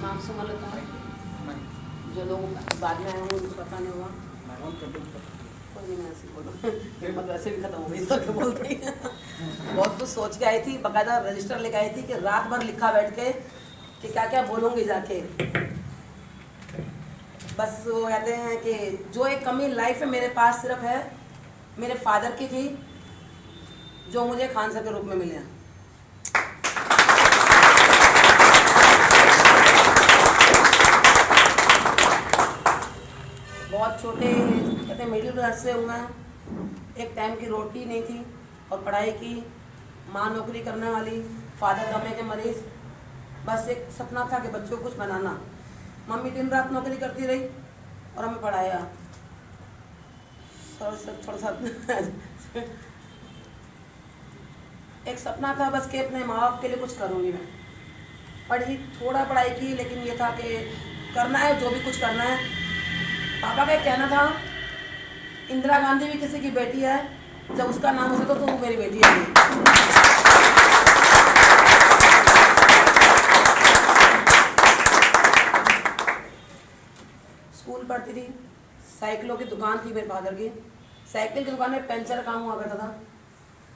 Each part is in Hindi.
नाम से मतलब था जो लोग बाद में आए होंगे उनको पता नहीं होगा। कोई नहीं, मैं ऐसे ही बोलूँ मतलब वैसे भी खत्म हो गई तो क्या बोलते ही बहुत कुछ सोच के आई थी, बाकायदा रजिस्टर लेके आई थी कि रात भर लिखा बैठ के कि क्या क्या बोलूँगी जाके। बस वो कहते हैं कि जो एक कमी लाइफ में मेरे पास सिर्फ है मेरे फादर की थी, जो मुझे खान सर के रूप में मिले हैं। बहुत छोटे कहते हैं मिडिल क्लास से हूँ मैं, एक टाइम की रोटी नहीं थी और पढ़ाई की, माँ नौकरी करने वाली, फादर दमे के मरीज। बस एक सपना था कि बच्चों को कुछ बनाना। मम्मी दिन रात नौकरी करती रही और हमें पढ़ाया थोड़ा सा एक सपना था बस कि अपने माँ बाप के लिए कुछ करूँगी मैं। पढ़ी, थोड़ा पढ़ाई की, लेकिन ये था कि करना है जो भी कुछ करना है। पापा का कहना था इंदिरा गांधी भी किसी की बेटी है, जब उसका नाम हो सकता तो वो मेरी बेटी है। स्कूल पढ़ती थी, साइकिलों की दुकान थी मेरे फादर की। साइकिल की दुकान में पंचर काम हुआ करता था,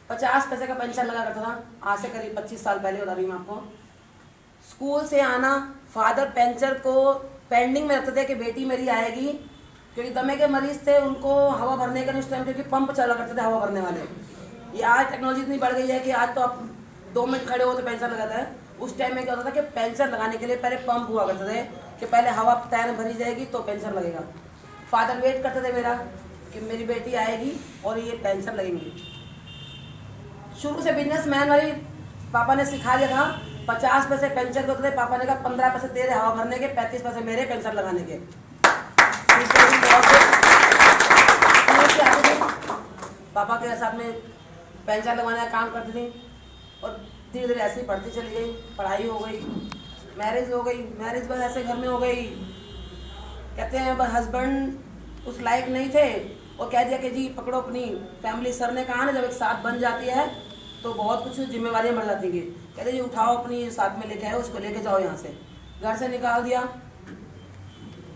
50 पैसे का पंचर लगा करता था। आज से करीब 25 साल पहले बता रही हूँ आपको। स्कूल से आना, फादर पंचर को पेंडिंग में रखते थे कि बेटी मेरी आएगी, क्योंकि दमे के मरीज थे, उनको हवा भरने का उस टाइम क्योंकि पंप चला करते थे हवा भरने वाले। ये आज टेक्नोलॉजी इतनी बढ़ गई है कि आज तो आप 2 मिनट खड़े हो तो पेंचर लगाता है। उस टाइम में क्या होता था कि पेंचर लगाने के लिए पहले पंप हुआ करते थे कि पहले हवा टायर में भरी जाएगी तो पेंचर लगेगा। फादर वेट करते थे मेरा कि मेरी बेटी आएगी और ये पेंचर लगेंगी। शुरू से बिजनेसमैन वाली पापा ने सिखा दिया था। 50 पैसे पेंचर करते थे, पापा ने कहा 15 पैसे तेरे हवा भरने के, 35 पैसे मेरे पेंचर लगाने के। पापा के साथ में पेंचर लगवाने का काम करती थी और धीरे धीरे ऐसे ही पढ़ती चली गई। पढ़ाई हो गई, मैरिज हो गई। मैरिज बस ऐसे घर में हो गई, कहते हैं बस हस्बैंड उस लायक नहीं थे और कह दिया कि जी पकड़ो अपनी फैमिली। सर ने कहा ना जब एक साथ बन जाती है तो बहुत कुछ जिम्मेवारियाँ बढ़ जाती हैं। कहते जी उठाओ अपनी साथ में लेके आए, उसको लेके जाओ यहाँ से। घर से निकाल दिया।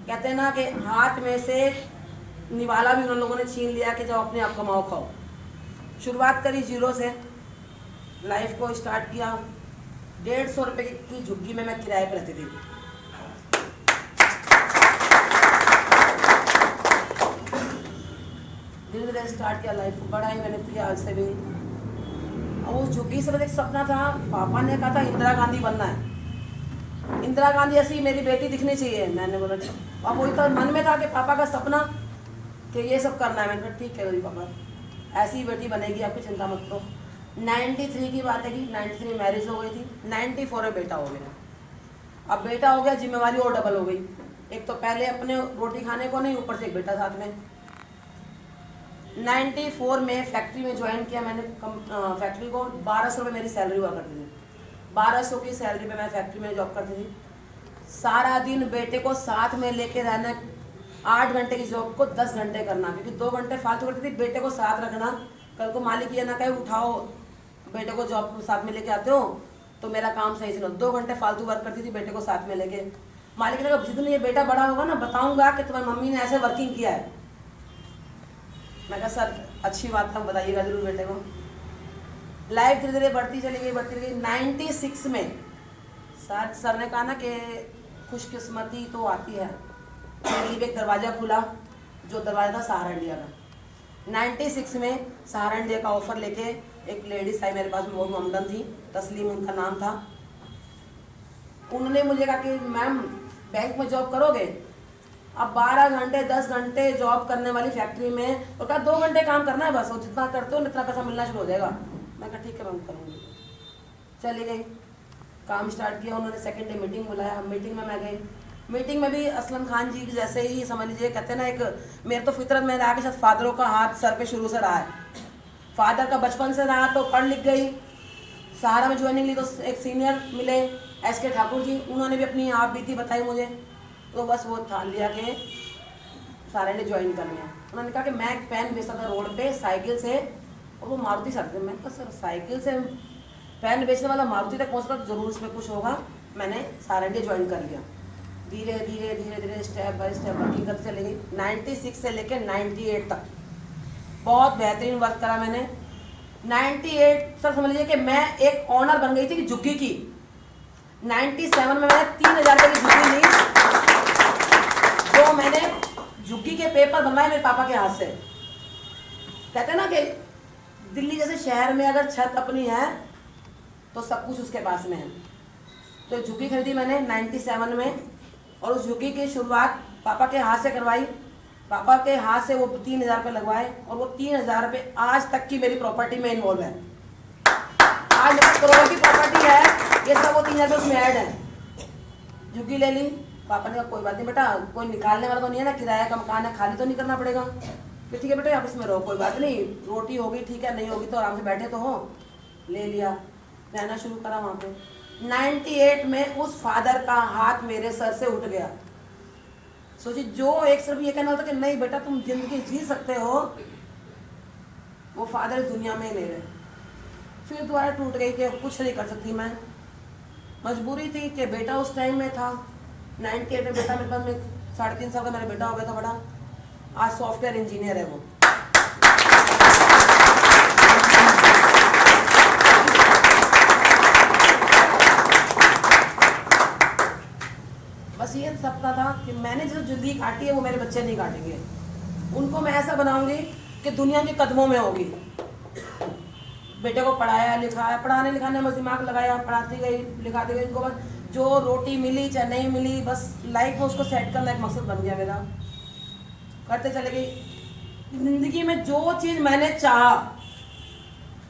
कहते हैं ना कि हाथ में से निवाला भी उन लोगों ने छीन लिया कि जाओ अपने आप कमाओ खाओ। शुरुआत करी 0 से, लाइफ को स्टार्ट किया। 150 रुपये की झुग्गी में मैं किराए पर रहती थी। धीरे धीरे स्टार्ट किया लाइफ को, बड़ा ही मैंने किया आज से भी। और उस झुग्गी से एक सपना था, पापा ने कहा था इंदिरा गांधी बनना है, इंदिरा गांधी ऐसी मेरी बेटी दिखनी चाहिए। मैंने बोला अब वही तो मन में था कि पापा का सपना कि ये सब करना है। मैंने कहा ठीक है भाई पापा, ऐसी बेटी बनेगी, आपकी चिंता मत करो। 93 की बात है कि 93 में मैरिज हो गई थी, 94 में बेटा हो गया। अब बेटा हो गया, जिम्मेवारी और डबल हो गई। एक तो पहले अपने रोटी खाने को नहीं, ऊपर से एक बेटा साथ में। 94 में फैक्ट्री में ज्वाइन किया मैंने। फैक्ट्री को 1200 रुपये मेरी सैलरी हुआ करती थी। 1200 की सैलरी पे मैं फैक्ट्री में जॉब करती थी। सारा दिन बेटे को साथ में लेके रहना, 8 घंटे की जॉब को 10 घंटे करना, क्योंकि 2 घंटे फालतू करती थी। बेटे को साथ रखना, कल को मालिक ये ना कहे उठाओ बेटे को जॉब साथ में लेके आते हो तो मेरा काम सही से लो। 2 घंटे फालतू वर्क करती थी बेटे को साथ में लेके। मालिक ने कहा जितने ये बेटा बड़ा होगा ना बताऊंगा कि तुम्हारी मम्मी ने ऐसे वर्किंग किया है। मैं कहा सर अच्छी बात था, बताइएगा जरूर बेटे को। लाइफ धीरे धीरे बढ़ती चली गई, बढ़ती गई। 96 में सर ने कहा ना कि खुशकिस्मती तो आती है, मेरे लिए एक दरवाज़ा खुला, जो दरवाज़ा था सहारा इंडिया का। 96 में सहारा इंडिया का ऑफ़र लेके एक लेडीज़ आई मेरे पास, बहुत ममदन थी, तस्लीम उनका नाम था। उन्होंने मुझे कहा कि मैम बैंक में जॉब करोगे? अब 12 घंटे 10 घंटे जॉब करने वाली फैक्ट्री में, और कहा 2 घंटे काम करना है बस, और जितना करते हो इतना पैसा मिलना शुरू हो जाएगा। मैं कहा ठीक है मैम करूँगी। चली गई, काम स्टार्ट किया। उन्होंने सेकंड डे मीटिंग बुलाया, मीटिंग में मैं गई। मीटिंग में भी असलम खान जी जैसे ही समझ लीजिए, कहते हैं ना एक मेरे तो फितरत में रहा कि शायद फादरों का हाथ सर पे शुरू से रहा है। फादर का बचपन से रहा, तो पढ़ लिख गई। सहारा में ज्वाइनिंग ली तो एक सीनियर मिले SK ठाकुर जी, उन्होंने भी अपनी आप बीती बताई मुझे। तो बस वो था लिया कि सारे ने ज्वाइन कर लिया। उन्होंने कहा कि मैं एक पेन बेचा था रोड पे साइकिल से, और वो मारुति सर थे। मैंने कहा सर साइकिल से पेन बेचने वाला मारुति तक पहुँच रहा तो जरूर इसमें कुछ होगा। मैंने सारा इंडिया ज्वाइन कर लिया। धीरे धीरे धीरे धीरे स्टेप बाय स्टेप वर्किंग करते चली गई। 96 से लेकर 98 तक बहुत बेहतरीन वर्क करा मैंने। 98 सर समझ लीजिए कि मैं एक ऑनर बन गई थी कि झुग्गी की। 97 में मैंने 3000 रुपये की झुग्गी ली, जो मैंने झुग्गी के पेपर बनवाए मेरे पापा के हाथ से। कहते हैं ना कि दिल्ली जैसे शहर में अगर छत अपनी है तो सब कुछ उसके पास में है। तो झुग्गी खरीदी मैंने 97 में, और उस झुग्गी की शुरुआत पापा के हाथ से करवाई। पापा के हाथ से वो 3000 रुपये लगवाए, और वो 3000 रुपये आज तक की मेरी प्रॉपर्टी में इन्वॉल्व है। आज मेरे करोड़ की प्रॉपर्टी है, ये सब वो 3000 रुपये उसमें ऐड है। झुग्गी ले ली, पापा ने कहा कोई बात नहीं बेटा, कोई निकालने वाला तो नहीं है ना, किराया का मकान है, खाली तो नहीं करना पड़ेगा। फिर ठीक है बेटा आप इसमें रहो, कोई बात नहीं, रोटी होगी ठीक है, नहीं होगी तो आराम से बैठे तो हो। ले लिया, रहना शुरू करा वहाँ पे। 98 में उस फादर का हाथ मेरे सर से उठ गया। सोचिए, जो एक सिर्फ ये कहना होता कि नहीं बेटा तुम जिंदगी जी सकते हो, वो फादर इस दुनिया में ही नहीं रहे। फिर दोबारा टूट गई कि कुछ नहीं कर सकती मैं। मजबूरी थी कि बेटा उस टाइम में था। 98 में बेटा मेरे पास में 3.5 साल का मेरा बेटा हो गया था बड़ा। आज सॉफ्टवेयर इंजीनियर है वो। बस ये सपना था कि मैंने जो जिंदगी काटी है वो मेरे बच्चे नहीं काटेंगे। उनको मैं ऐसा बनाऊंगी कि दुनिया के कदमों में होगी। बेटे को पढ़ाया लिखाया, पढ़ाने लिखाने में दिमाग लगाया, पढ़ाती गई लिखाती गई। उनको बस जो रोटी मिली चाहे नहीं मिली, बस लाइफ में उसको सेट करना एक मकसद बन गया मेरा। करते चले गई। जिंदगी में जो चीज़ मैंने चाहा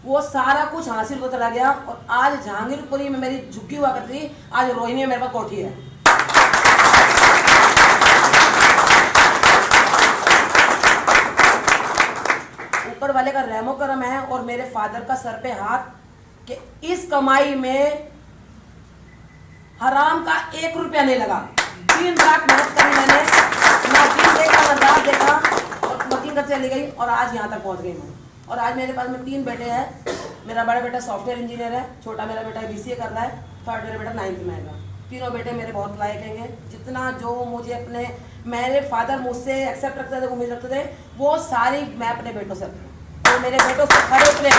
वो सारा कुछ हासिल होता चला गया। और आज जहांगीरपुरी में मेरी झुग्गी हुआ करती थी, आज रोहिणी में मेरे पास कोठी है। ऊपर वाले का रहमो करम है और मेरे फादर का सर पे हाथ कि इस कमाई में हराम का 1 रुपया नहीं लगा। दिन रात मेहनत करी मैंने, ना दिन देखा ना रात देखा, और वर्किंग करते चली गई और आज यहाँ तक पहुँच गई मैं। और आज मेरे पास में 3 बेटे हैं। मेरा बड़ा बेटा सॉफ्टवेयर इंजीनियर है, छोटा मेरा बेटा BCA कर रहा है, थर्ड मेरा बेटा 9th में है। तीनों बेटे मेरे बहुत लायक हैं। जितना जो मुझे अपने मेरे फादर मुझसे एक्सेप्ट रखते थे, उम्मीद रखते थे, वो सारी मैं अपने बेटों से रखती हूँ। तो मेरे बेटों से खड़े उतरे।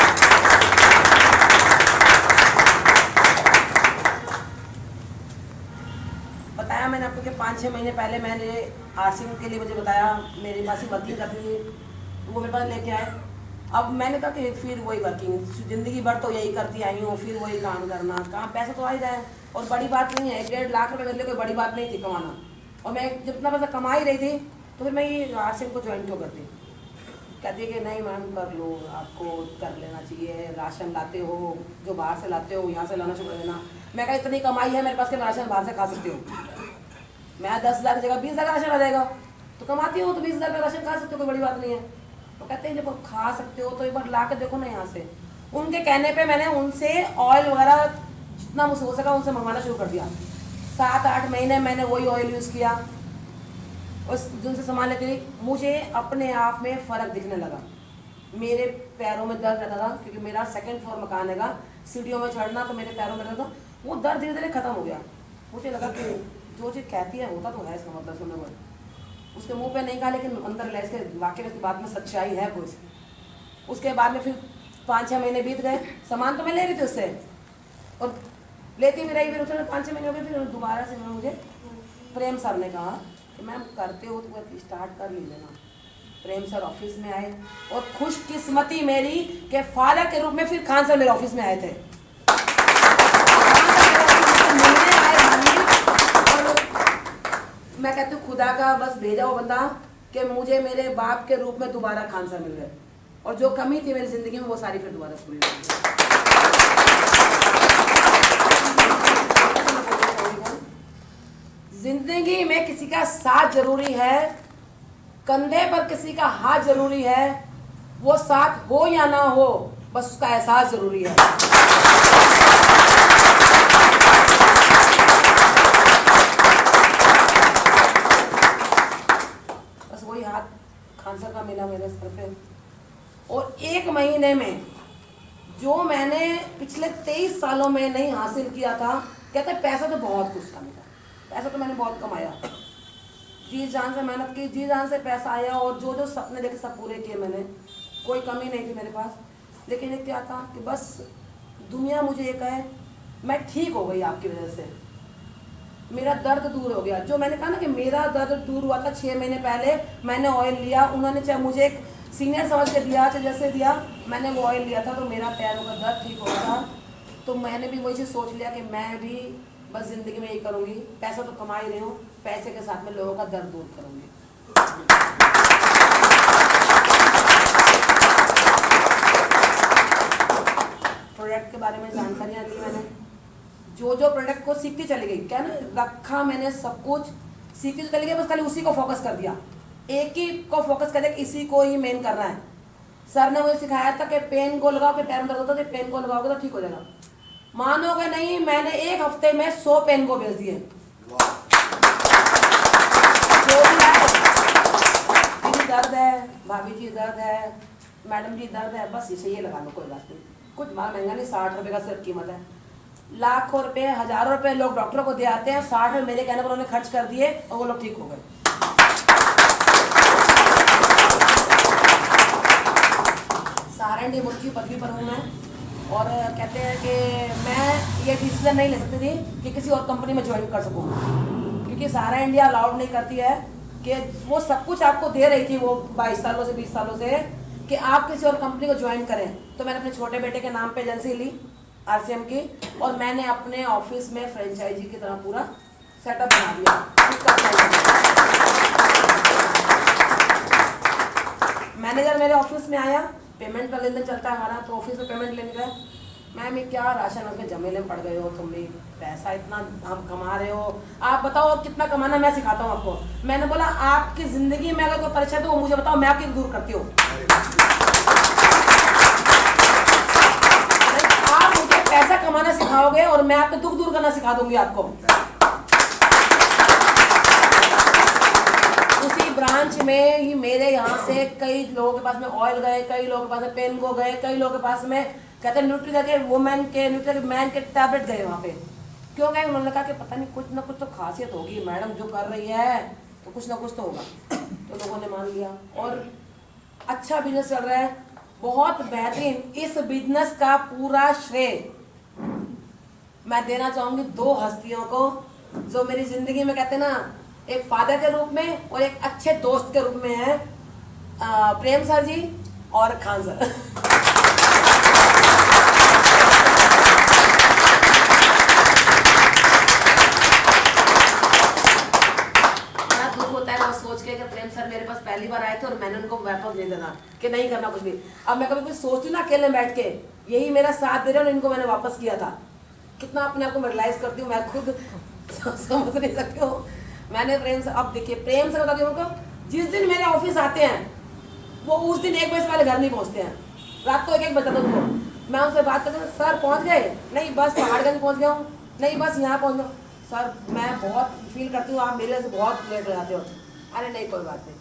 बताया मैंने आपको कि 5-6 महीने पहले मैंने आसिम के लिए मुझे बताया, मेरे पास ही वर्किंग करती थी, वो मेरे पास लेके आए। अब मैंने कहा कि फिर वही वर्किंग, ज़िंदगी भर तो यही करती आई हूँ, फिर वही काम करना, काम पैसा तो आ ही जाए और बड़ी बात नहीं है। 1.5 लाख रुपये मेरे लिए कोई बड़ी बात नहीं थी कमाना। और मैं जितना पैसा कमा ही रही थी, तो फिर मैं ये आसिम को ज्वाइन क्यों करती। कहती है कि नहीं मैम कर लो, आपको कर लेना चाहिए, राशन लाते हो, जो बाहर से लाते हो यहाँ से लाना शुरू कर देना। मैं कहा इतनी कमाई है मेरे पास कि मैं राशन बाहर से खा सकती हूँ। मैं 10 लाख की जगह 20 लाख का राशन आ जाएगा, तो कमाती हूँ तो 20 लाख का राशन खा सकते हो, कोई बड़ी बात नहीं है। तो कहते हैं जब खा सकते हो तो एक बार ला के देखो ना यहाँ से। उनके कहने पे मैंने उनसे ऑयल वगैरह जितना मुझसे हो सका उनसे मंगवाना शुरू कर दिया। 7-8 महीने मैंने वही ऑयल यूज़ किया, उस जिनसे सामान लेती थी। मुझे अपने आप में फ़र्क दिखने लगा। मेरे पैरों में दर्द रहता था क्योंकि मेरा 2nd फ्लोर मकान है, सीढ़ियों में चढ़ना तो मेरे पैरों में रहता था। वो दर्द धीरे धीरे ख़त्म हो गया। मुझे लगा कि जो चीज़ कहती है होता तो है, इसका मतलब सुनने में उसके मुंह पे नहीं कहा, लेकिन अंदर ले इसके वाकई में बात में सच्चाई है कुछ। उसके बाद में फिर 5-6 महीने बीत गए, सामान तो मैं ले रही थी उससे और लेती भी रही। फिर उसने 5-6 महीने हो गए, फिर दोबारा से मुझे प्रेम सर ने कहा कि मैम करते हो तो स्टार्ट कर लेना। प्रेम सर ऑफिस में आए और खुशकिस्मती मेरी के फादर के रूप में फिर खान सर मेरे ऑफिस में आए थे। मैं कहती हूँ खुदा का बस भेजा वो बंदा कि मुझे मेरे बाप के रूप में दोबारा खान सर मिल गए, और जो कमी थी मेरी ज़िंदगी में वो सारी फिर दोबारा पूरी हो गई। जिंदगी में किसी का साथ जरूरी है, कंधे पर किसी का हाथ जरूरी है, वो साथ हो या ना हो बस उसका एहसास जरूरी है। बस वही हाथ खान सर का मिला मेरे सर पे, और 1 महीने में जो मैंने पिछले 23 सालों में नहीं हासिल किया था। कहते पैसा तो बहुत कुछ था मेरा, पैसा पैसा तो मैंने बहुत कमाया, जी जान से मेहनत की, जी जान से पैसा आया, और जो जो सपने देखे सब पूरे किए मैंने, कोई कमी नहीं थी मेरे पास। लेकिन एक क्या था कि बस दुनिया मुझे ये कहे मैं ठीक हो गई आपकी वजह से, मेरा दर्द दूर हो गया। जो मैंने कहा ना कि मेरा दर्द दूर हुआ था 6 महीने पहले, मैंने ऑयल लिया, उन्होंने चाहे मुझे एक सीनियर समझ के दिया, चाहे जैसे दिया, मैंने वो ऑयल लिया था तो मेरा पैरों का दर्द ठीक हो गया था। तो मैंने भी वही चीज़ सोच लिया कि मैं भी बस ज़िंदगी में यही करूँगी, पैसा तो कमा ही रही हूँ, पैसे के साथ में लोगों का दर्द दूर करूँगी। प्रोडक्ट के बारे में जानकारियाँ ली मैंने, जो जो प्रोडक्ट को सीखती चली गई, क्या ना रखा मैंने सब कुछ, सीखती चली गई, बस खाली उसी को फोकस कर दिया, एक ही को फोकस कर दिया कि इसी को ही मेन करना है। सर ने मुझे सिखाया था कि पेन को लगाओ, कि पैर में दर्द होता है तो पेन को लगाओगे तो ठीक हो जाएगा। मानोगे नहीं, मैंने 1 हफ्ते में 100 पेन को भेज दिए। जो भी है, दीदी दर्द है, भाभी जी दर्द है, मैडम जी दर्द है, बस इसे ये लगा लो, कोई बात नहीं, कुछ माल महंगा नहीं, 60 रुपये का सिर्फ कीमत है। लाखों रुपए, हजारों रुपए लोग डॉक्टरों को दे आते हैं, 60 में मेरे कहने पर उन्होंने खर्च कर दिए और वो लोग ठीक हो गए। सहारनडी मुल्की पदवी पर हूँ मैं, और कहते हैं कि मैं ये डिसीजन नहीं ले सकती थी कि किसी और कंपनी में ज्वाइन कर सकूँ, क्योंकि सहारा इंडिया अलाउड नहीं करती है कि वो सब कुछ आपको दे रही थी वो 22 सालों से 20 सालों से, कि आप किसी और कंपनी को ज्वाइन करें। तो मैंने अपने छोटे बेटे के नाम पे एजेंसी ली RCM की, और मैंने अपने ऑफिस में फ्रेंचाइजी की तरह पूरा सेटअप बना दिया। मैनेजर मेरे ऑफिस में आया, पेमेंट का लेन देन चलता है हमारा, तो ऑफिस में पेमेंट लेने गए, मैम ये क्या राशन उसके जमेले में पड़ गए हो, तुम भी पैसा इतना हम कमा रहे हो, आप बताओ अब कितना कमाना, मैं सिखाता हूँ आपको। मैंने बोला आपकी ज़िंदगी में अगर कोई परेशानी तो वो मुझे बताओ, मैं आपकी दूर करती हूँ। आप मुझे पैसा कमाना सिखाओगे और मैं आपके दुख दूर करना सिखा दूंगी आपको। उसी ब्रांच में ही मेरे यहाँ से कई लोगों के पास में ऑयल गए, कई लोगों के पास में पेन को गए, कई लोगों के पास में कहते हैं न्यूट्रिका के वुमेन के, न्यूट्रिका मैन के टैबलेट गए वहाँ पे। क्यों गए? उन्होंने कहा कि पता नहीं कुछ ना कुछ तो खासियत होगी, मैडम जो कर रही है तो कुछ ना कुछ तो होगा। तो लोगों ने मान लिया और अच्छा बिजनेस चल रहा है, बहुत बेहतरीन। इस बिजनेस का पूरा श्रेय मैं देना चाहूँगी 2 हस्तियों को, जो मेरी ज़िंदगी में कहते हैं ना एक फादर के रूप में और एक अच्छे दोस्त के रूप में है, प्रेम सर जी और खान सर। बड़ा दुख होता है वो सोच के कि प्रेम सर मेरे पास पहली बार आए थे और मैंने उनको वापस नहीं देना कि नहीं करना कुछ भी। अब मैं कभी कुछ सोचती ना अकेले बैठ के, यही मेरा साथ दे रहे और इनको मैंने वापस किया था। कितना अपने आप को मैं रियलाइज करती हूँ, मैं खुद समझ नहीं सकती हूँ। मैंने प्रेम से, अब देखिए प्रेम से बताती हूँ उनको, जिस दिन मेरे ऑफिस आते हैं वो उस दिन 1 बजे से पहले घर नहीं पहुँचते हैं, रात को 1-1 बजे तक उनको मैं उनसे बात करती हूँ, सर पहुँच गए? नहीं बस पहाड़गंज पहुँच गया हूँ। नहीं बस यहाँ पहुँच गया। सर मैं बहुत फील करती हूँ आप मेरे से बहुत लेट हो जाते हो। अरे नहीं कोई बात नहीं,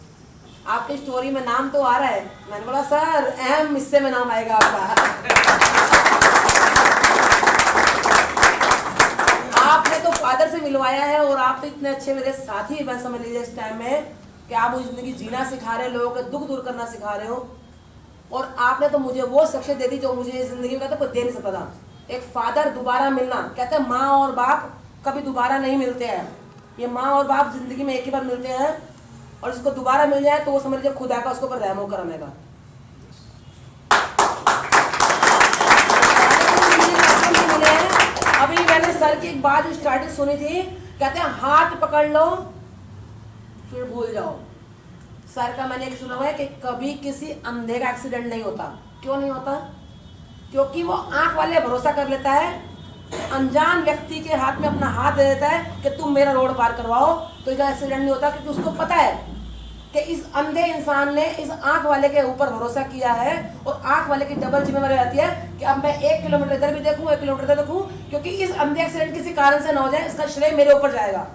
आपकी स्टोरी में नाम तो आ रहा है। मैंने बोला सर अहम हिस्से में नाम आएगा आपका। आपने तो फादर से मिलवाया है और आप तो इतने अच्छे मेरे साथी, मैं समझ लीजिए इस टाइम में कि आप मुझे ज़िंदगी जीना सिखा रहे हो, लोगों के दुख दूर करना सिखा रहे हो। और आपने तो मुझे वो शख्सियत दे दी जो मुझे ज़िंदगी में कहते कोई दे नहीं सकता था। एक फादर दोबारा मिलना, कहते हैं माँ और बाप कभी दोबारा नहीं मिलते हैं, ये माँ और बाप ज़िंदगी में एक ही बार मिलते हैं, और जिसको दोबारा मिल जाए तो वो समझ लीजिए खुदा का उसके ऊपर रहम करने का। अभी मैंने सर की एक बात स्टार्टिंग सुनी थी, कहते हैं हाथ पकड़ लो फिर भूल जाओ। सर का मैंने एक सुना हुआ है कि कभी किसी अंधे का एक्सीडेंट नहीं होता। क्यों नहीं होता? क्योंकि वो आंख वाले भरोसा कर लेता है, अनजान व्यक्ति के हाथ में अपना हाथ दे देता है कि तुम मेरा रोड पार करवाओ, तो इसका एक्सीडेंट नहीं होता। क्योंकि उसको पता है कि इस अंधे इंसान ने इस आंख वाले के ऊपर भरोसा किया है, और आंख वाले की डबल जिम्मेवारी आती है कि अब मैं 1 किलोमीटर इधर भी देखूं, 1 किलोमीटर इधर देखूं, क्योंकि इस अंधे एक्सीडेंट किसी कारण से ना हो जाए, इसका श्रेय मेरे ऊपर जाएगा।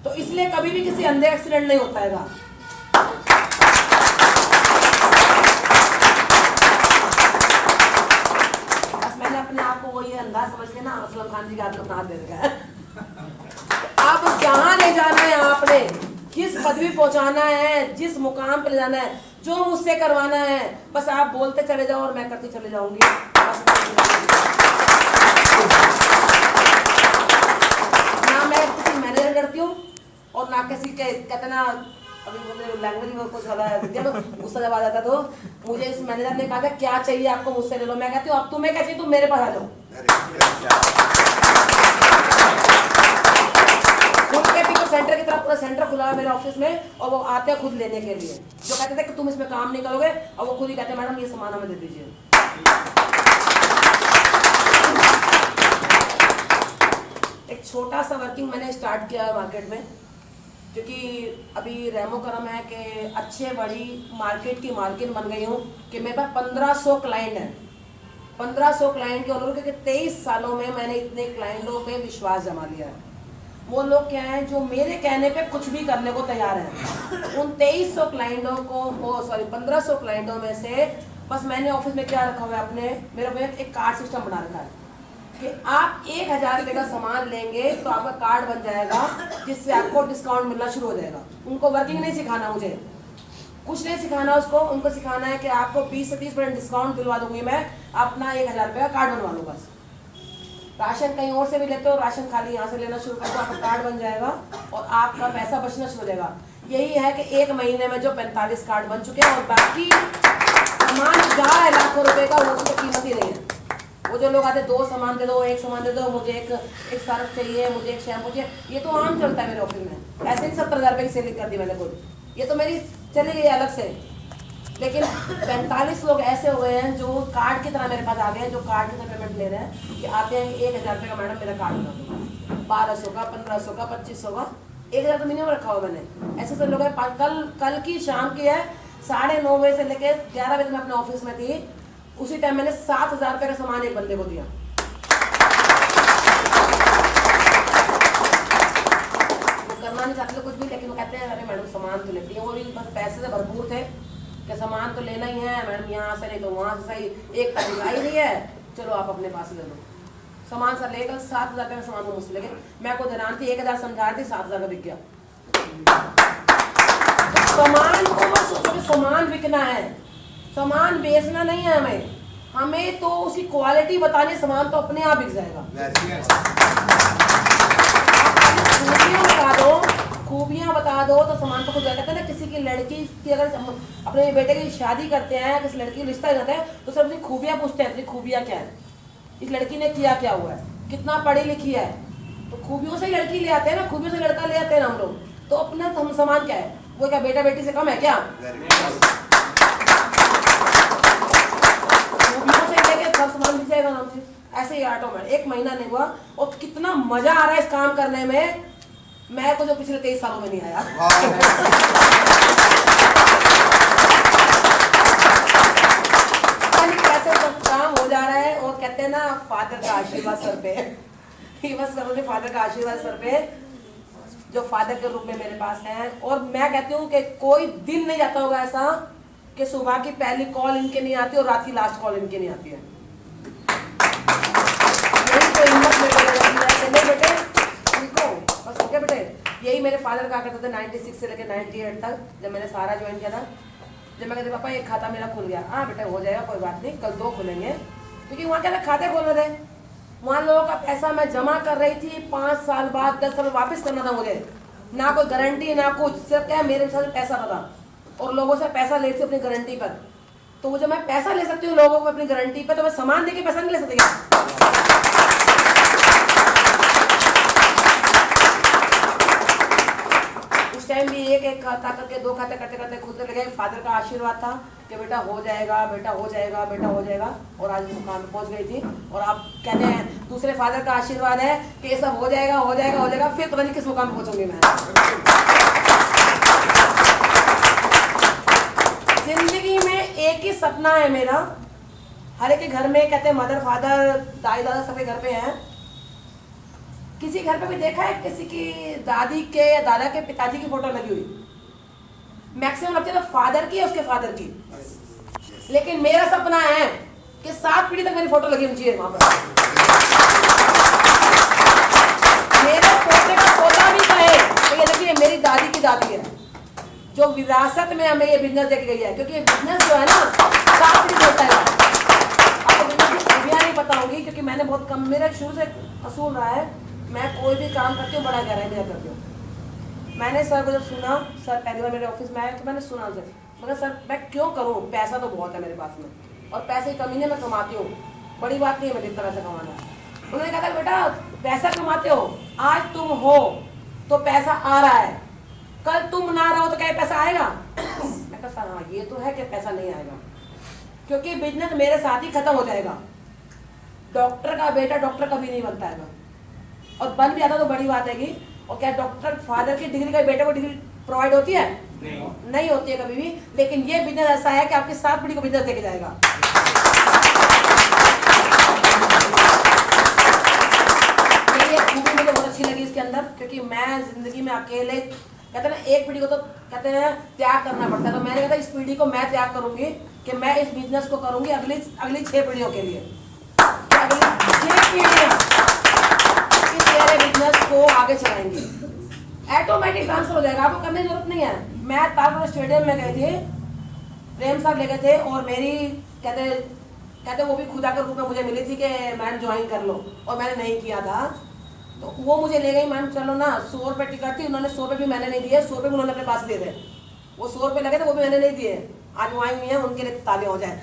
तो इसलिए कभी भी किसी अंधे एक्सीडेंट नहीं होता है। बस मैंने अपने आप को वो ये अंदाज समझ के ना असलम खान जी के हाथ में अपना हाथ दे रखा है। आप पदवी पहुंचाना है, जिस मुकाम पे ले जाना है, जो मुझसे करवाना है, बस आप बोलते चले जाओ और मैं करती चले जाऊंगी। ना मैं किसी मैनेजर करती हूँ और ना किसी के कहते ना, अभी मुझे लैंग्वेज में कुछ ज़्यादा गुस्सा जब आ जाता तो मुझे इस मैनेजर ने कहा था क्या चाहिए आपको मुझसे ले लो। मैं कहती हूँ अब तुम्हें क्या चाहिए, तुम मेरे पास आ जाओ। सेंटर की तरफ पूरा सेंटर खुला है मेरे ऑफिस में और वो आते हैं खुद लेने के लिए। जो कहते थे कि तुम इसमें काम नहीं करोगे और वो खुद ही कहते हैं मैडम ये सामान हमें दे दीजिए। एक छोटा सा वर्किंग मैंने स्टार्ट किया है मार्केट में, क्योंकि अभी रेमो करम है कि अच्छे बड़ी मार्केट की मार्केट बन गई हूँ कि मेरे पास 1500 क्लाइंट हैं। 1500 क्लाइंट के और क्योंकि 23 सालों में मैंने इतने क्लाइंटों पे विश्वास जमा लिया है। वो लोग क्या हैं जो मेरे कहने पे कुछ भी करने को तैयार हैं। उन 2300 क्लाइंटों को 1500 क्लाइंटों में से बस मैंने ऑफिस में क्या रखा हुआ है अपने, मेरे को एक कार्ड सिस्टम बना रखा है कि आप 1000 रुपये का सामान लेंगे तो आपका कार्ड बन जाएगा जिससे आपको डिस्काउंट मिलना शुरू हो जाएगा। उनको वर्किंग नहीं सिखाना, मुझे कुछ नहीं सिखाना उसको, उनको सिखाना है कि आपको 20 से 30% डिस्काउंट दिलवा दूंगी मैं, अपना 1000 रुपये का कार्ड बनवा लो। बस राशन कहीं और से भी लेते हो, राशन खाली यहाँ से लेना शुरू कर दो, आपका कार्ड बन जाएगा और आपका पैसा बचना शुरू हो जाएगा। यही है कि 1 महीने में जो 45 कार्ड बन चुके हैं और बाकी सामान जा है लाखों रुपए का, वो उसकी कीमत ही नहीं है। वो जो लोग आते 2 सामान दे दो, 1 सामान दे दो, मुझे एक सर्फ चाहिए, मुझे एक शैम्पू चाहिए, ये तो आम चलता है मेरे ऑफिस में। ऐसे ही 70,000 रुपये की सेलिंग कर दी मैंने खुद, ये तो मेरी चली गई अलग से। लेकिन 45 लोग ऐसे हो गए हैं जो कार्ड की तरह मेरे पास आ गए हैं, जो कार्ड की तरह पेमेंट ले रहे हैं कि आते हैं 1000 रुपये का मैडम मेरा कार्ड बना दो, 1200 का, 1500 का, 2500 का, 1000 तो मिनिमम रखा हुआ मैंने। ऐसे सब लोग हैं। कल की शाम की है 9:30 बजे से लेकर 11 बजे मैं अपने ऑफिस में थी, उसी टाइम मैंने 7000 रुपये का सामान एक बंदे को दिया। वो करना नहीं चाहते कुछ भी, लेकिन वो कहते हैं अरे मैडम सामान तो लेती है। वो भी बस पैसे से भरपूर थे कि सामान तो लेना ही है मैडम, यहाँ से नहीं तो वहाँ से, सही एक तारीख आई नहीं है, चलो आप अपने पास ले लो सामान। सर लेकर 7000 रुपये का सामान को मुझसे लेके मैं को देना थी 1000 समझा रही थी, 7000 का बिक गया। तो सामान को बस सामान बिकना है, सामान बेचना नहीं है हमें तो उसकी क्वालिटी बताने, सामान तो अपने आप बिक जाएगा। खूबियाँ बता दो तो सामान तो खुद जाएगा। कहते हैं ना किसी की लड़की की अगर अपने बेटे की शादी करते हैं, किसी लड़की की रिश्ता जाता है तो सब खूबियाँ पूछते हैं, तेरी खूबियाँ क्या है, इस लड़की ने किया क्या हुआ है, कितना पढ़ी लिखी है। तो खूबियों से ही लड़की ले आते हैं ना, खूबियों से लड़का ले आते हैं ना हम लोग। तो अपना हम सामान क्या है, वो क्या बेटा बेटी से कम है क्या? खूबियों से लेके सब सामान मिल जाएगा नाम से। ऐसे ही ऑटोमेटिक 1 महीना नहीं हुआ और कितना मजा आ रहा है इस काम करने में, मैं तो जो पिछले 23 सालों में नहीं आया। कैसे सब काम हो जा रहा है और कहते हैं ना फादर का आशीर्वाद सर पे, बस फादर का आशीर्वाद सर पे, जो फादर के रूप में मेरे पास है। और मैं कहती हूँ कि कोई दिन नहीं जाता होगा ऐसा कि सुबह की पहली कॉल इनके नहीं आती और रात की लास्ट कॉल इनके नहीं आती है। यही तो हिम्मत मेरे को बेटे इनको बस हो गया बेटे। यही मेरे फादर कहा करते थे 96 से लेकर 98 तक, जब मैंने सारा ज्वाइन किया था। जब मैं कहती पापा एक खाता मेरा खुल गया, हाँ बेटा हो जाएगा कोई बात नहीं, कल 2 खुलेंगे, क्योंकि वहाँ क्या था खाते खोल रहे थे। वहाँ लोगों का पैसा मैं जमा कर रही थी, 5 साल बाद 10 साल वापस करना था मुझे, ना कोई गारंटी ना कुछ, सिर्फ क्या मेरे साथ पैसा था और लोगों से पैसा ले थी अपनी गारंटी पर। तो वो जब मैं पैसा ले सकती हूँ लोगों को अपनी गारंटी पर, तो मैं सामान देके पैसा नहीं ले सकती क्या? उस टाइम भी एक खाता करके 2 खाते करते करते खुद लगे। फादर का आशीर्वाद था कि बेटा हो जाएगा, बेटा हो जाएगा, बेटा हो जाएगा, और आज मुकाम पे पहुंच गई थी। और आप कहते हैं दूसरे फादर का आशीर्वाद है कि ये सब हो जाएगा हो जाएगा हो जाएगा, फिर पता नहीं किस मुकाम पे पहुंचूंगी मैं। जिंदगी में एक ही सपना है मेरा, हर एक के घर में कहते हैं मदर फादर दाई दादा सबके घर पे हैं। किसी घर पे भी देखा है किसी की दादी के या दादा के पिताजी की फोटो लगी हुई? मैक्सिमम लगती है तो फादर की या उसके फादर की। लेकिन मेरा सपना है कि 7 पीढ़ी तक मेरी फोटो लगी होनी चाहिए वहां पर। मेरे पोते का पोता भी कहे तो ये देखिए मेरी दादी की दादी है, जो विरासत में हमें ये बिजनेस देके गई है, क्योंकि ये बिजनेस जो है ना 7 पीढ़ी होता है। आपको बिजनेस की खूबियाँ नहीं पता होंगी, क्योंकि मैंने बहुत कम, मेरा शुरू से असूल रहा है, मैं कोई भी काम करती हूँ बड़ा गहराई में करती हूँ। मैंने सर को जब सुना, सर पहली बार मेरे ऑफिस में आए तो मैंने सुना सर, मगर सर मैं क्यों करूँ, पैसा तो बहुत है मेरे पास में और पैसे की कमी नहीं, मैं कमाती हूँ, बड़ी बात नहीं है मुझे इतना पैसा कमाना। उन्होंने कहा था बेटा पैसा कमाते हो, आज तुम हो तो पैसा आ रहा है, कल तुम ना रहो तो क्या पैसा आएगा? मैं कहा सर हाँ ये तो है कि पैसा नहीं आएगा, क्योंकि बिजनेस मेरे साथ ही खत्म हो जाएगा। डॉक्टर का बेटा डॉक्टर कभी नहीं बनता है, और बन भी आता तो बड़ी बात है। और क्या डॉक्टर फादर की डिग्री का बेटे को डिग्री प्रोवाइड होती है? नहीं होती है कभी भी। लेकिन ये बिजनेस ऐसा है कि आपकी 7 पीढ़ी को बिजनेस देके जाएगा। ये खूबी मुझे बहुत अच्छी लगी इसके अंदर, क्योंकि मैं जिंदगी में अकेले, कहते हैं ना एक पीढ़ी को तो कहते हैं त्याग करना पड़ता है, तो मैंने कहा इस पीढ़ी को मैं त्याग करूंगी कि मैं इस बिजनेस को करूंगी अगली 6 पीढ़ियों के लिए, अगली 6 पीढ़ियां मेरे बिजनेस को आगे चलाएंगे। ऑटोमेटिक ट्रांसफर हो जाएगा, आपको करने की जरूरत नहीं है। मैं तालपुर स्टेडियम में गए थे, प्रेम साहब ले गए थे, और मेरी कहते वो भी खुदा के रूप में मुझे मिली थी कि मैम ज्वाइन कर लो, और मैंने नहीं किया था, तो वो मुझे ले गई, मैम चलो ना, 100 रुपये टिकट थी, उन्होंने 100 रुपये भी मैंने नहीं दिए, 100 रुपये भी उन्होंने अपने पास दे दिए, वो 100 रुपये लगे थे वो भी मैंने नहीं दिए। आज वो आई हुई है, उनके लिए तालियां हो जाए।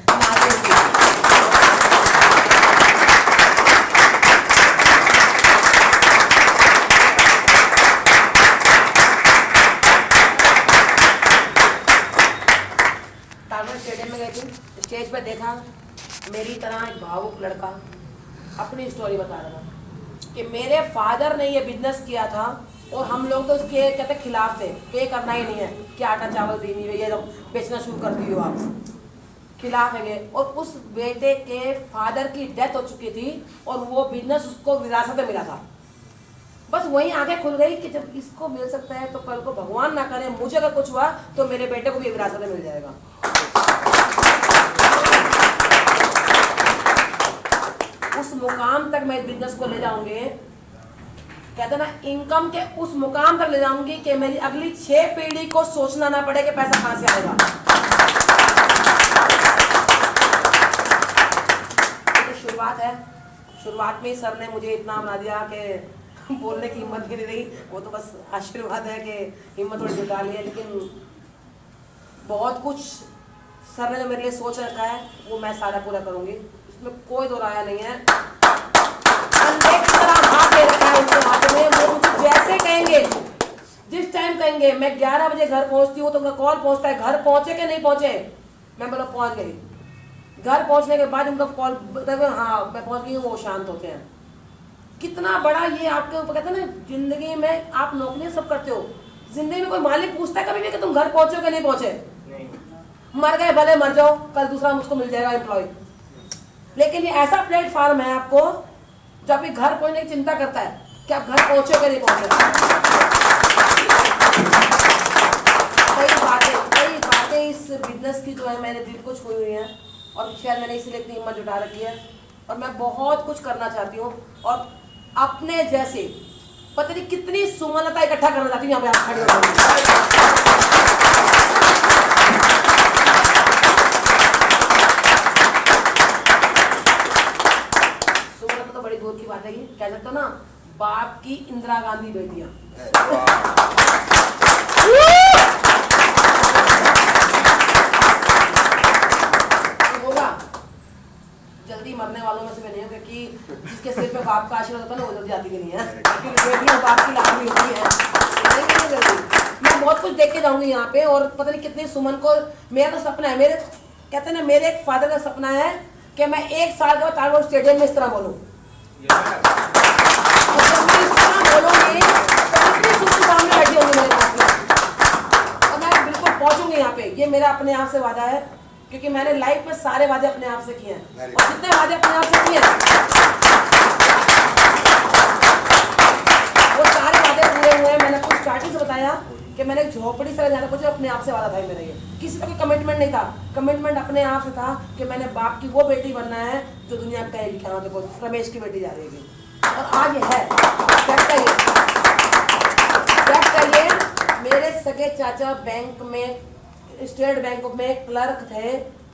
स्टेडियम में गई थी, स्टेज पे देखा मेरी तरह एक भावुक लड़का अपनी स्टोरी बता रहा था कि मेरे फादर ने ये बिजनेस किया था और हम लोग तो उसके कहते खिलाफ थे, पे करना ही नहीं है कि आटा चावल देनी है, ये बेचना शुरू कर दी हो आप, खिलाफ है। और उस बेटे के फादर की डेथ हो चुकी थी और वो बिजनेस उसको विरासत में मिला था। बस वही आंखें खुल गई कि जब इसको मिल सकता है तो कल को भगवान ना करे मुझे अगर कुछ हुआ तो मेरे बेटे को भी विरासत में मिल जाएगा। उस मुकाम तक मैं बिजनेस को ले जाऊंगी, कहते ना इनकम के उस मुकाम तक ले जाऊंगी कि मेरी अगली 6 पीढ़ी को सोचना ना पड़े कि पैसा कहां से आएगा। तो शुरुआत है, शुरुआत में ही सर ने मुझे इतना बना दिया कि बोलने की हिम्मत भी नहीं रही, वो तो बस आशीर्वाद है कि हिम्मत थोड़ी जुटा ली है। लेकिन बहुत कुछ सर ने जो मेरे लिए सोच रखा है वो मैं सारा पूरा करूंगी, इसमें कोई दो राय नहीं है। हाथ दे रखा है उनके हाथ में, वो मुझे जैसे कहेंगे जिस टाइम कहेंगे। मैं 11 बजे घर पहुंचती हूँ तो उनका कॉल पहुंचता है, घर पहुंचे कि नहीं पहुंचे, मैं बोला पहुंच गई। घर पहुंचने के बाद उनका कॉल, हाँ मैं पहुंच गई हूँ, वो शांत होते हैं। कितना बड़ा ये आपके ऊपर, कहते हैं ना जिंदगी में आप नौकरियां सब करते हो, जिंदगी में कोई मालिक पूछता है कभी भी कि तुम घर पहुंचे कि नहीं पहुंचे? मर गए भले मर जाओ, कल दूसरा मुझको मिल जाएगा एम्प्लॉय। लेकिन ये ऐसा प्लेटफॉर्म है आपको जो आपके घर पहुंचने की चिंता करता है कि आप घर पहुंचे कि नहीं पहुंचे। कई बातें इस बिजनेस की जो है मेरे दिल को छुई हुई हैं, और शायद मैंने इसलिए इतनी हिम्मत जुटा रखी है। और मैं बहुत कुछ करना चाहती हूँ, और अपने जैसे पता नहीं कितनी सुमनता इकट्ठा करना चाहती हूँ। यहाँ पे आप खड़े हो, सुमनता तो बड़ी दूर की बात है, कह सकते हो ना बाप की इंदिरा गांधी बेटियां। होगा जल्दी मरने वालों में से मैं नहीं हूँ, क्योंकि जिसके सिर पे बाप का आशीर्वाद होता है ना वो जल्दी आती भी नहीं है, बेटियां बाप की लाडली होती है। जल्दी मैं बहुत कुछ देख के जाऊंगी यहाँ पे, और पता नहीं कितनी सुमन को, मेरा तो सपना है, मेरे कहते हैं ना मेरे एक फादर का सपना है कि मैं 1 साल के बाद तालपुर स्टेडियम में इस तरह बोलूँ। बोलूंगी तो कितनी सुमन सामने बैठी होंगी मेरे पास में, और मैं बिल्कुल पहुंचूंगी यहाँ पे। ये मेरा अपने आप से वादा है, क्योंकि मैंने लाइफ में सारे वादे अपने आप से किए हैं, और जितने वादे अपने आप से किए हैं वो सारे वादे पूरे हुए हैं। मैंने कुछ स्टार्टिंग से बताया कि मैंने झोपड़ी से जाना कुछ अपने आप से वादा था मेरा, ये किसी का कोई कमिटमेंट नहीं था। कमिटमेंट अपने आप से था कि मैंने बाप की वो बेटी बनना है जो दुनिया में कहेगी क्या देखो रमेश की बेटी जा रही है, और आज है। मेरे सके चाचा बैंक में, स्टेट बैंक में क्लर्क थे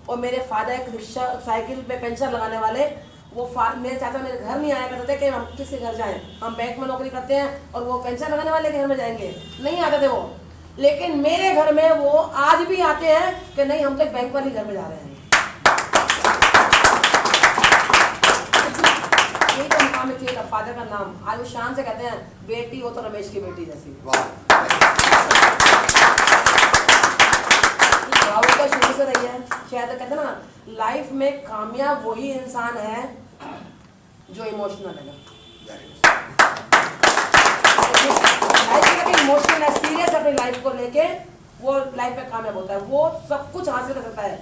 और मेरे फादर एक रिक्शा साइकिल पे पंचर लगाने वाले। वो मेरे चाचा मेरे घर नहीं आया करते थे कि हम किसके घर जाएं, हम बैंक में नौकरी करते हैं और वो पंचर लगाने वाले के घर में जाएंगे, नहीं आते थे वो। लेकिन मेरे घर में वो आज भी आते हैं कि नहीं हम तो एक बैंक वाली घर में जा रहे हैं। यही तो मुकाम चाहिए फादर का नाम। आज वो शान से कहते हैं बेटी हो तो रमेश की बेटी जैसी। तो शुरू से रही है। शायद कहते हैं ना लाइफ में कामयाब वही इंसान है जो इमोशनल है। लाइफ में इमोशनल है, सीरियस अपनी लाइफ को लेके, वो लाइफ में कामयाब होता है, वो सब कुछ हासिल कर सकता है।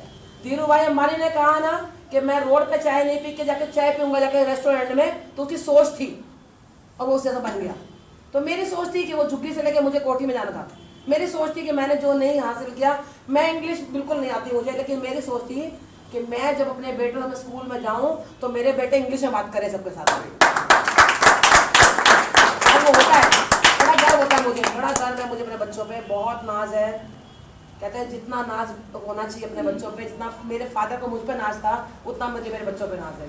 धीरू भाई अंबानी ने कहा ना कि मैं रोड पे चाय नहीं पी के जाके चाय पीऊंगा जाके रेस्टोरेंट में, तो उसकी सोच थी और वो उससे ऐसा बन गया। तो मेरी सोच थी कि वो झुग्गी से लेके मुझे कोठी में जाना था। मेरी सोच थी कि मैंने जो नहीं हासिल किया, मैं इंग्लिश बिल्कुल नहीं आती मुझे, लेकिन मेरी सोच थी कि मैं जब अपने बेटे में स्कूल में जाऊं तो मेरे बेटे इंग्लिश में बात करें सबके साथ। और वो होता है, बड़ा गर्व होता है मुझे, बड़ा गर्व है मुझे अपने बच्चों पे, बहुत नाज है। कहते हैं जितना नाज होना चाहिए अपने बच्चों पे, जितना मेरे फादर को मुझ पे नाज था, उतना मुझे मेरे बच्चों पे नाज है।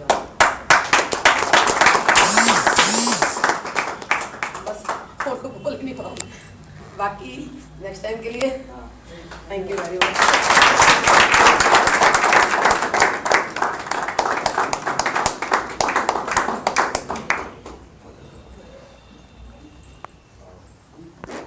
बस बोल नहीं पाऊँ, बाकी नेक्स्ट टाइम के लिए थैंक यू वेरी मच।